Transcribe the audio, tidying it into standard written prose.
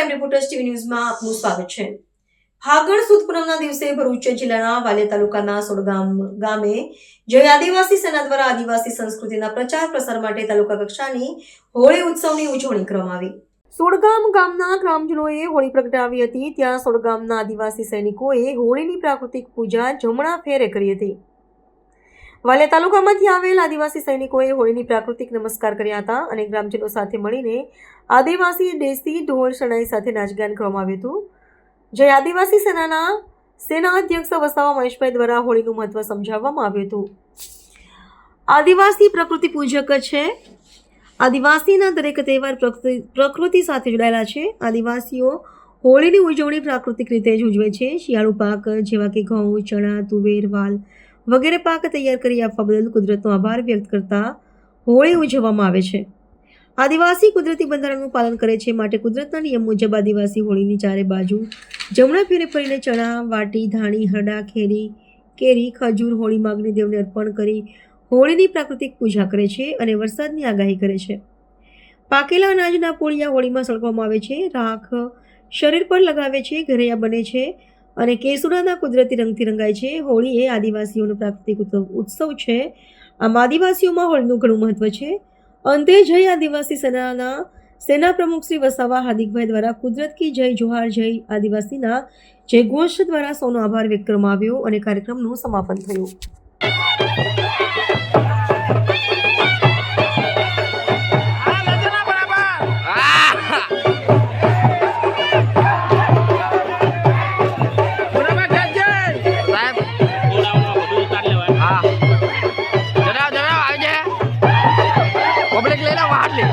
Crime reporters TV ન્યૂઝમાં આપનું સ્વાગત છે। ફાગણ સુદ પૂનમના દિવસે ભરૂચ જિલ્લાના વાલિયા તાલુકાના સોડગામ ગામે જે આદિવાસી સેના દ્વારા આદિવાસી સંસ્કૃતિના પ્રચાર પ્રસાર માટે તાલુકા કક્ષાની હોળી ઉત્સવની ઉજવણી કરવામાં આવી। સોડગામ ગામના ગ્રામજનોએ હોળી પ્રગટાવી હતી। ત્યાં સોડગામના આદિવાસી સૈનિકોએ હોળીની પ્રાકૃતિક પૂજા જમણા ફેરે કરી હતી। વાલિયા તાલુકામાંથી આવેલ આદિવાસી સૈનિકોએ હોળીની પ્રાકૃતિક નમસ્કાર કર્યા હતા અને ગ્રામજનો સાથે મળીને આદિવાસી દેશી ઢોળ શરણાઈ સાથે નાચગાન કરવામાં આવ્યું હતું। જે આદિવાસી સેનાના સેના અધ્યક્ષ વસાવા મહેશભાઈ દ્વારા હોળીનું મહત્વ સમજાવવામાં આવ્યું હતું। આદિવાસી પ્રકૃતિ પૂજક છે। આદિવાસીના દરેક તહેવાર પ્રકૃતિ સાથે જોડાયેલા છે। આદિવાસીઓ હોળીની ઉજવણી પ્રાકૃતિક રીતે જ ઉજવે છે। શિયાળુ પાક જેવા કે ઘઉં, ચણા, તુવેર, વાલ વગેરે પાક તૈયાર કરી આપવા બદલ કુદરતનો આભાર વ્યક્ત કરતા હોળી ઉજવવામાં આવે છે। આદિવાસી કુદરતી બંધારણનું પાલન કરે છે, માટે કુદરતના નિયમ મુજબ આદિવાસી હોળીની ચારે બાજુ જમણા ફેરે ફરીને ચણા, વાટી, ધાણી, હરડા, કેરી, ખજૂર હોળીમાં અગ્નિદેવને અર્પણ કરી હોળીની પ્રાકૃતિક પૂજા કરે છે અને વરસાદની આગાહી કરે છે। પાકેલા અનાજના પોળિયા હોળીમાં સળગવામાં આવે છે। રાખ શરીર પર લગાવે છે, ઘરૈયા બને છે અને કેસુડાના કુદરતી રંગથી રંગાય છે। હોળી એ આદિવાસીઓનો પ્રાકૃતિક ઉત્સવ છે। આમ આદિવાસીઓમાં હોળીનું ઘણું મહત્વ છે। અંતે જય આદિવાસી સેનાના સેના પ્રમુખ શ્રી વસાવા હાર્દિકભાઈ દ્વારા કુદરત કી જય, જોહાર જય આદિવાસીના જય ઘોષ દ્વારા સૌનો આભાર વ્યક્ત કરવામાં આવ્યો અને કાર્યક્રમનું સમાપન થયું। પબ્લિક લઈ લો બહાર લે